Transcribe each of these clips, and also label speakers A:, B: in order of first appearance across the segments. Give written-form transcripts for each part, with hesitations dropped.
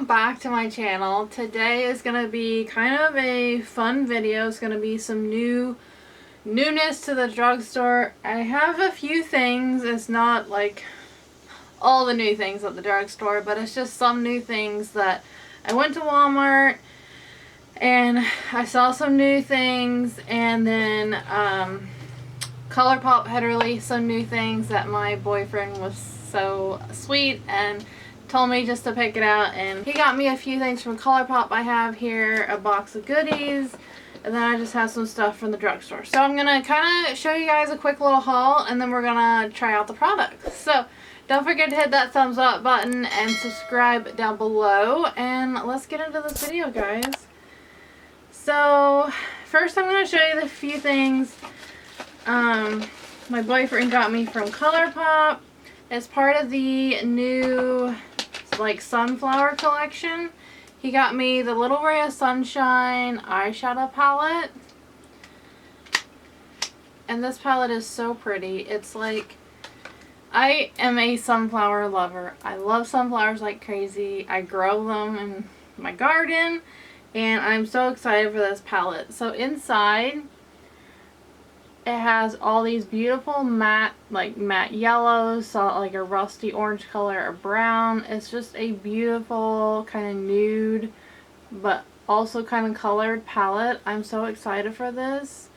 A: back to my channel. Today is going to be kind of a fun video. It's going to be some newness to the drugstore. I have a few things. It's not like all the new things at the drugstore, but it's just some new things that I went to Walmart and I saw some new things, and then Colourpop had released some new things that my boyfriend was so sweet and told me just to pick it out, and he got me a few things from Colourpop. I have here a box of goodies, and then I just have some stuff from the drugstore. So I'm gonna kind of show you guys a quick little haul, and then we're gonna try out the products. So don't forget to hit that thumbs up button and subscribe down below, and let's get into this video, guys. So first I'm gonna show you the few things my boyfriend got me from Colourpop as part of the new like sunflower collection. He got me the Little Ray of Sunshine eyeshadow palette, and this palette is so pretty. It's like, I am a sunflower lover. I love sunflowers like crazy. I grow them in my garden, and I'm so excited for this palette. So inside it has all these beautiful matte yellows, so like a rusty orange color or brown. It's just a beautiful kind of nude but also kind of colored palette. I'm so excited for this.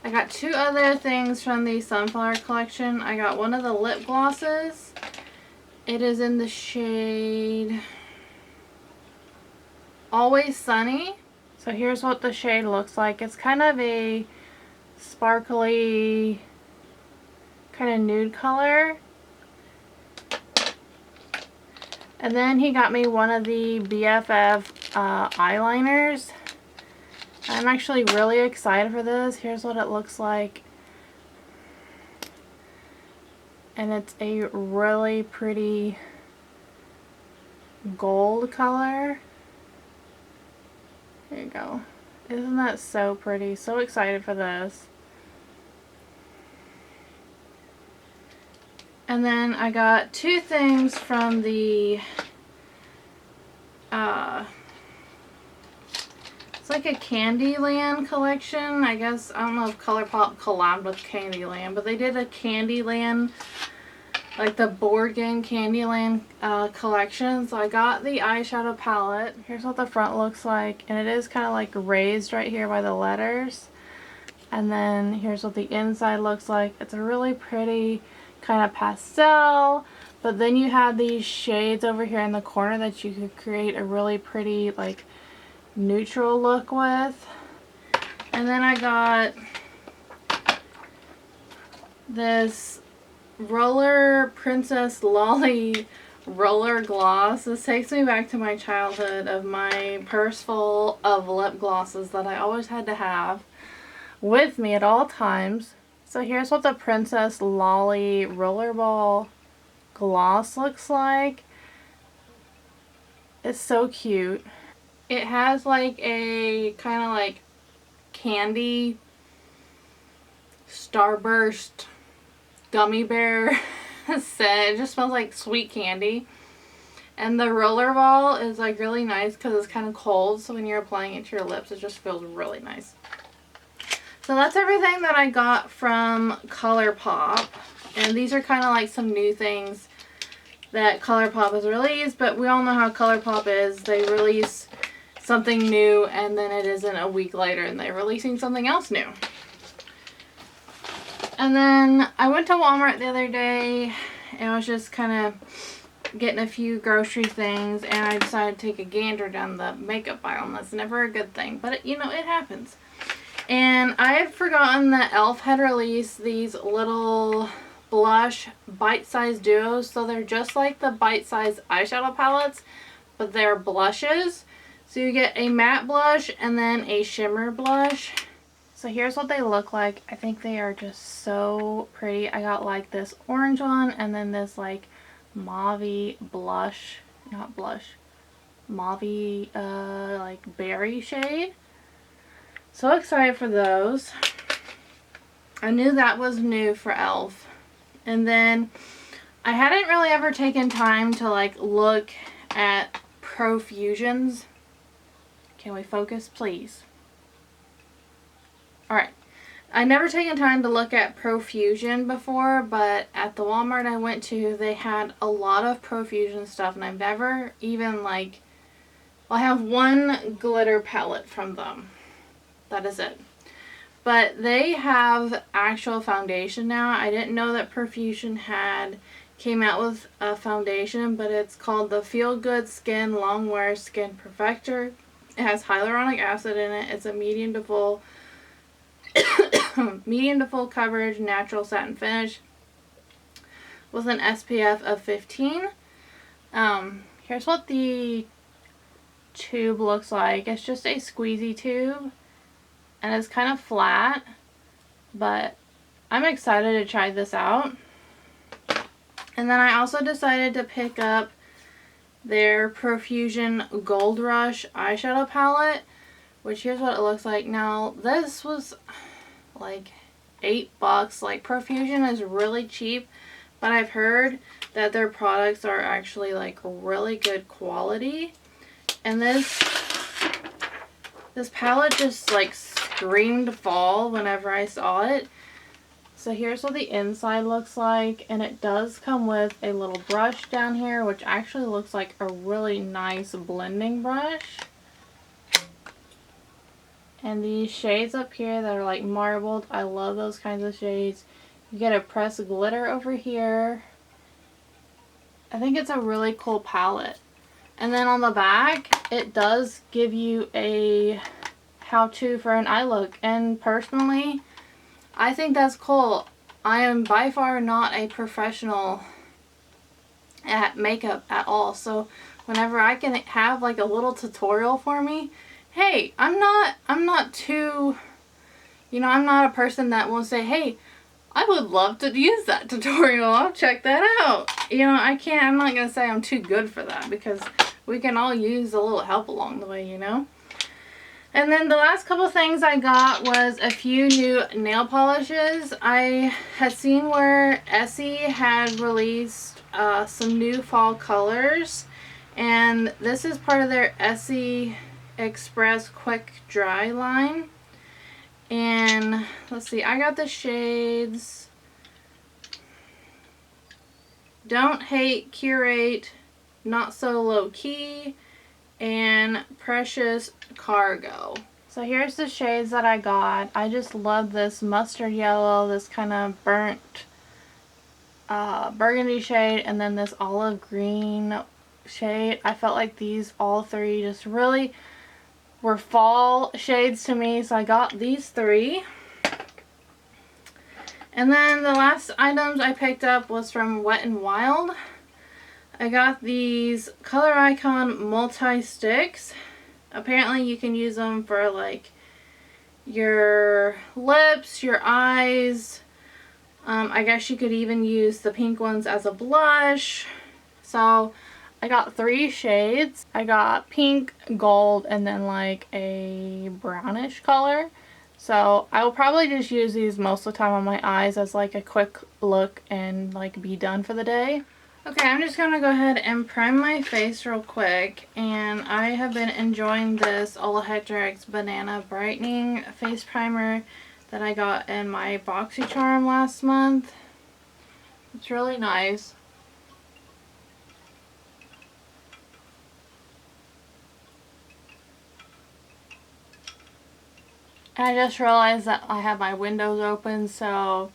A: I got two other things from the sunflower collection. I got one of the lip glosses. It is in the shade Always Sunny. So here's what the shade looks like. It's kind of a sparkly kind of nude color. And then he got me one of the BFF eyeliners. I'm actually really excited for this. Here's what it looks like, and it's a really pretty gold color. There you go. Isn't that so pretty? So excited for this. And then I got two things from the it's like a Candyland collection. I guess, I don't know if Colourpop collabed with Candyland, but they did a Candyland, like the board game Candyland collection. So I got the eyeshadow palette. Here's what the front looks like, and it is kind of like raised right here by the letters. And then here's what the inside looks like. It's a really pretty kind of pastel, but then you have these shades over here in the corner that you could create a really pretty like neutral look with. And then I got this Roller Princess Lolly roller gloss. This takes me back to my childhood of my purse full of lip glosses that I always had to have with me at all times. So here's what the Princess Lolly Rollerball gloss looks like. It's so cute. It has like a kind of like candy Starburst gummy bear scent. It just smells like sweet candy. And the rollerball is like really nice because it's kind of cold, so when you're applying it to your lips it just feels really nice. So that's everything that I got from Colourpop, and these are kind of like some new things that Colourpop has released, but we all know how Colourpop is. They release something new and then it isn't a week later and they're releasing something else new. And then I went to Walmart the other day and I was just kind of getting a few grocery things, and I decided to take a gander down the makeup aisle, and that's never a good thing, but you know, it happens. And I had forgotten that e.l.f. had released these little blush bite-sized duos. So they're just like the bite-sized eyeshadow palettes, but they're blushes. So you get a matte blush and then a shimmer blush. So here's what they look like. I think they are just so pretty. I got like this orange one and then this like mauve blush, not blush, mauve like berry shade. So excited for those. I knew that was new for e.l.f. And then I hadn't really ever taken time to like look at Profusions. Can we focus, please? Alright. I've never taken time to look at Profusion before, but at the Walmart I went to, they had a lot of Profusion stuff, and I've never even like, well, I have one glitter palette from them. That is it. But they have actual foundation now. I didn't know that Profusion came out with a foundation, but it's called the Feel Good Skin Long Wear Skin Perfector. It has hyaluronic acid in it. It's a medium to full coverage natural satin finish with an SPF of 15. Here's what the tube looks like. It's just a squeezy tube, and it's kind of flat, but I'm excited to try this out. And then I also decided to pick up their Profusion Gold Rush eyeshadow palette, which here's what it looks like. Now this was like $8. Like, Profusion is really cheap, but I've heard that their products are actually like really good quality. And this palette just like screamed fall whenever I saw it. So here's what the inside looks like, and it does come with a little brush down here, which actually looks like a really nice blending brush. And these shades up here that are like marbled, I love those kinds of shades. You get a pressed glitter over here. I think it's a really cool palette. And then on the back, it does give you a how-to for an eye look. And personally, I think that's cool. I am by far not a professional at makeup at all. So whenever I can have like a little tutorial for me, hey, I'm not too, you know, I'm not a person that will say, hey, I would love to use that tutorial. I'll check that out. You know, I'm not going to say I'm too good for that, because we can all use a little help along the way, you know. And then the last couple things I got was a few new nail polishes. I had seen where Essie had released some new fall colors, and this is part of their Essie Express Quick Dry line. And let's see, I got the shades Don't Hate, Curate, Not So Low Key, and Precious Cargo. So here's the shades that I got. I just love this mustard yellow, this kind of burnt burgundy shade, and then this olive green shade. I felt like these all three just really were fall shades to me, so I got these three. And then the last items I picked up was from Wet n Wild. I got these Color Icon multi-sticks. Apparently you can use them for like your lips, your eyes. I guess you could even use the pink ones as a blush. So I got 3 shades. I got pink, gold, and then like a brownish color. So I will probably just use these most of the time on my eyes as like a quick look and like be done for the day. Okay, I'm just going to go ahead and prime my face real quick, and I have been enjoying this Olaplex Banana Brightening Face Primer that I got in my BoxyCharm last month. It's really nice. And I just realized that I have my windows open, so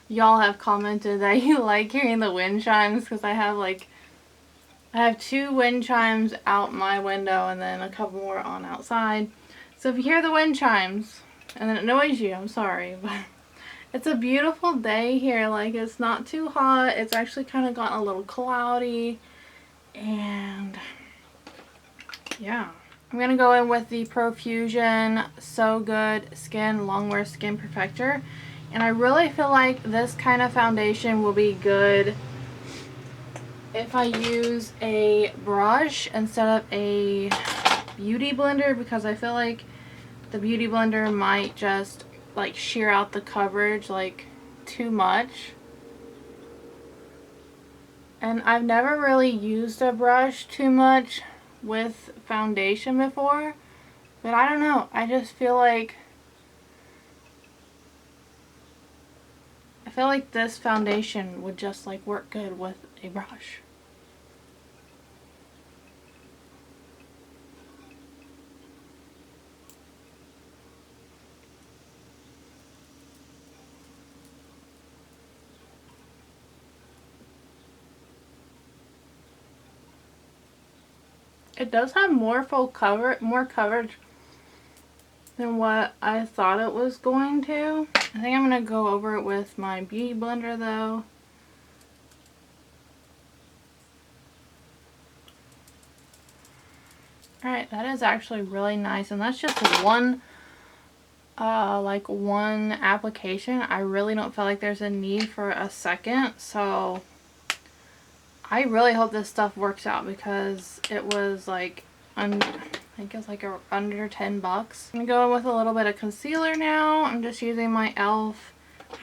A: y'all have commented that you like hearing the wind chimes, because I have 2 wind chimes out my window and then a couple more on outside. So if you hear the wind chimes and it annoys you, I'm sorry, but it's a beautiful day here. Like, it's not too hot. It's actually kind of gotten a little cloudy, and yeah. I'm going to go in with the Profusion So Good Skin Longwear Skin Perfector. And I really feel like this kind of foundation will be good if I use a brush instead of a beauty blender, because I feel like the beauty blender might just like shear out the coverage like too much. And I've never really used a brush too much with foundation before, but I don't know. I just feel like this foundation would just like work good with a brush. It does have more coverage than what I thought it was going to. I think I'm going to go over it with my beauty blender though. Alright, that is actually really nice, and that's just one one application. I really don't feel like there's a need for a second, so I really hope this stuff works out because it was like, I think it was like under 10 bucks. I'm going to go in with a little bit of concealer now. I'm just using my e.l.f.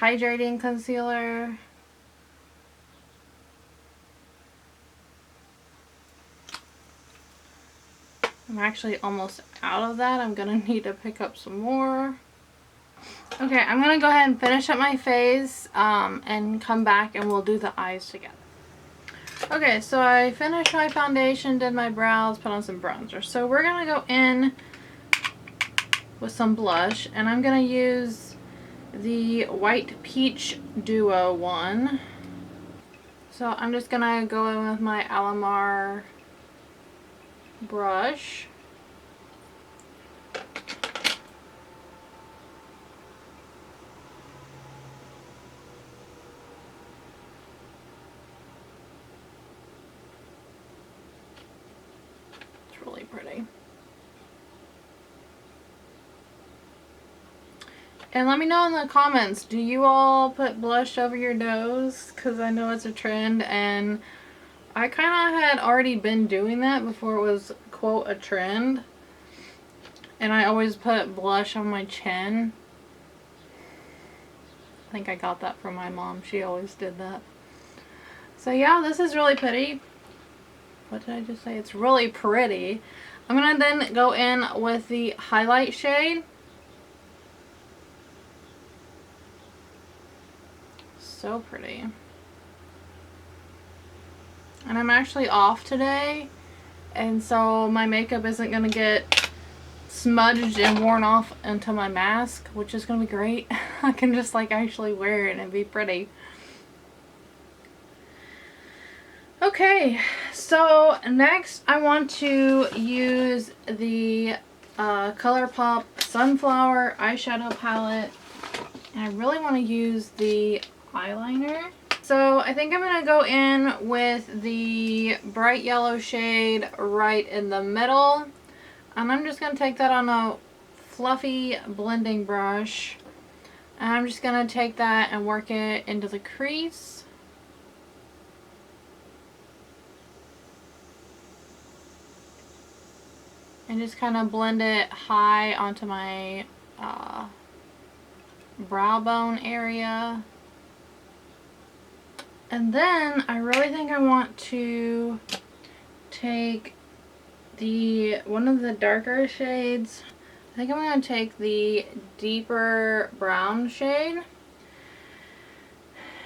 A: hydrating concealer. I'm actually almost out of that. I'm going to need to pick up some more. Okay, I'm going to go ahead and finish up my face and come back and we'll do the eyes together. Okay, so I finished my foundation, did my brows, put on some bronzer. So we're going to go in with some blush, and I'm going to use the White Peach Duo one. So I'm just going to go in with my Alamar brush. It's really pretty. And let me know in the comments, do you all put blush over your nose? Because I know it's a trend, and I kind of had already been doing that before it was, quote, a trend. And I always put blush on my chin. I think I got that from my mom. She always did that. So yeah, this is really pretty. What did I just say? It's really pretty. I'm going to then go in with the highlight shade. So pretty. And I'm actually off today, and so my makeup isn't going to get smudged and worn off into my mask, which is going to be great. I can just like actually wear it and be pretty. Okay, so next I want to use the Colourpop Sunflower eyeshadow palette, and I really want to use the eyeliner. So I think I'm going to go in with the bright yellow shade right in the middle. And I'm just going to take that on a fluffy blending brush. And I'm just going to take that and work it into the crease. And just kind of blend it high onto my brow bone area. And then I really think I want to take one of the darker shades. I think I'm going to take the deeper brown shade.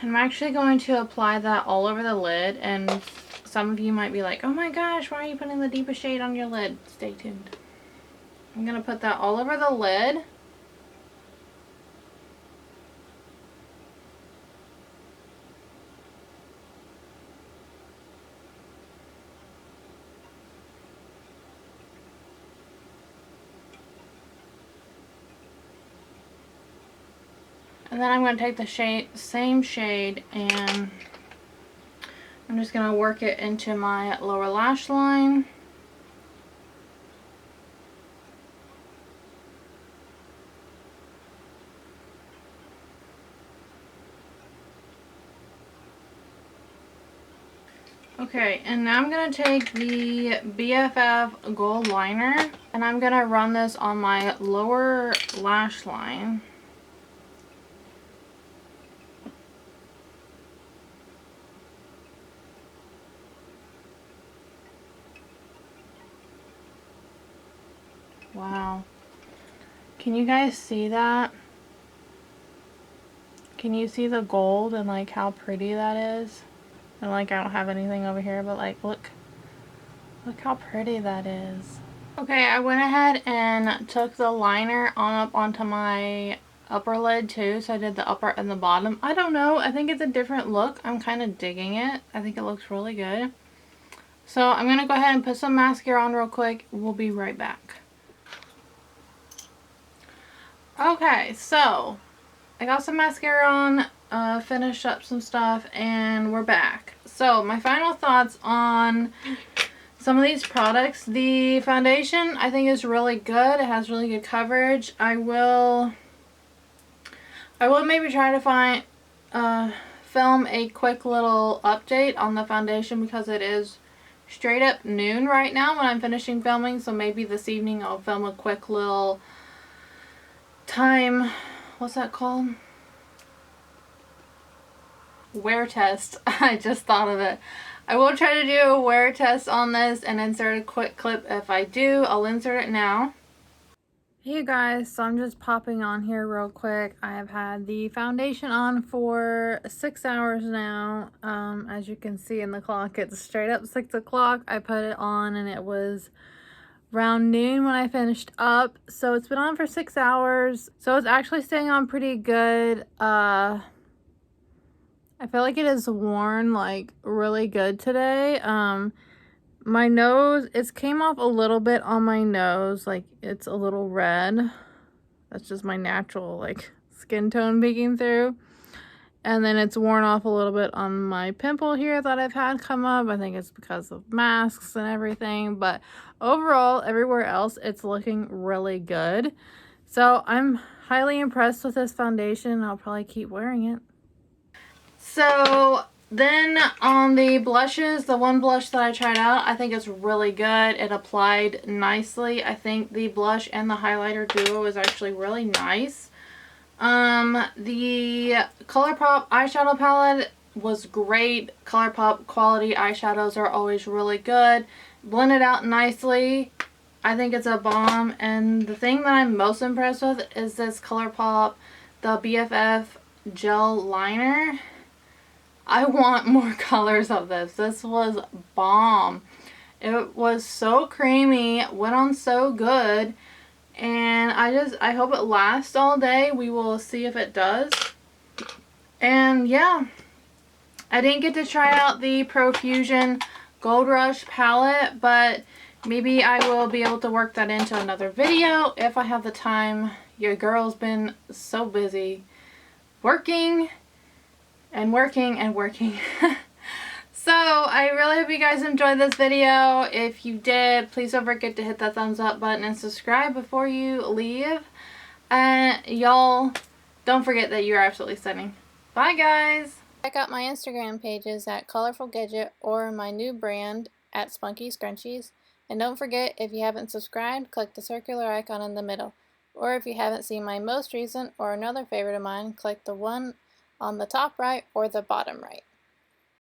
A: And I'm actually going to apply that all over the lid. And some of you might be like, oh my gosh, why are you putting the deepest shade on your lid? Stay tuned. I'm going to put that all over the lid. And then I'm going to take the same shade, and I'm just going to work it into my lower lash line. Okay, and now I'm going to take the BFF Gold Liner, and I'm going to run this on my lower lash line. Wow. Can you guys see that? Can you see the gold and like how pretty that is? And like I don't have anything over here, but like look how pretty that is. Okay, I went ahead and took the liner on up onto my upper lid too. So I did the upper and the bottom. I don't know. I think it's a different look. I'm kind of digging it. I think it looks really good. So I'm going to go ahead and put some mascara on real quick. We'll be right back. Okay, so I got some mascara on, finished up some stuff, and we're back. So my final thoughts on some of these products. The foundation I think is really good. It has really good coverage. I will maybe try to film a quick little update on the foundation because it is straight up noon right now when I'm finishing filming. So maybe this evening I'll film a quick little time, what's that called? Wear test. I just thought of it. I will try to do a wear test on this and insert a quick clip. If I do, I'll insert it now. Hey guys, so I'm just popping on here real quick. I have had the foundation on for 6 hours now. As you can see in the clock, it's straight up 6 o'clock. I put it on and it was around noon when I finished up. So it's been on for 6 hours. So it's actually staying on pretty good. I feel like it is worn like really good today. My nose, it came off a little bit on my nose, like it's a little red. That's just my natural like skin tone peeking through. And then it's worn off a little bit on my pimple here that I've had come up. I think it's because of masks and everything, but overall everywhere else it's looking really good. So I'm highly impressed with this foundation. I'll probably keep wearing it. So then on the blushes, the one blush that I tried out, I think it's really good. It applied nicely. I think the blush and the highlighter duo is actually really nice. The Colourpop eyeshadow palette was great. Colourpop quality eyeshadows are always really good. Blended out nicely. I think it's a bomb. And the thing that I'm most impressed with is this Colourpop, the BFF gel liner. I want more colors of this. This was bomb. It was so creamy, went on so good, and I hope it lasts all day. We will see if it does. And yeah, I didn't get to try out the Profusion Gold Rush palette, but maybe I will be able to work that into another video if I have the time. Your girl's been so busy working and working and working. So I really hope you guys enjoyed this video. If you did, please don't forget to hit that thumbs up button and subscribe before you leave. And y'all, don't forget that you're absolutely stunning. Bye guys. Check out my Instagram pages at Colorful Gadget or my new brand at Spunky Scrunchies. And don't forget, if you haven't subscribed, click the circular icon in the middle. Or if you haven't seen my most recent or another favorite of mine, click the one on the top right or the bottom right.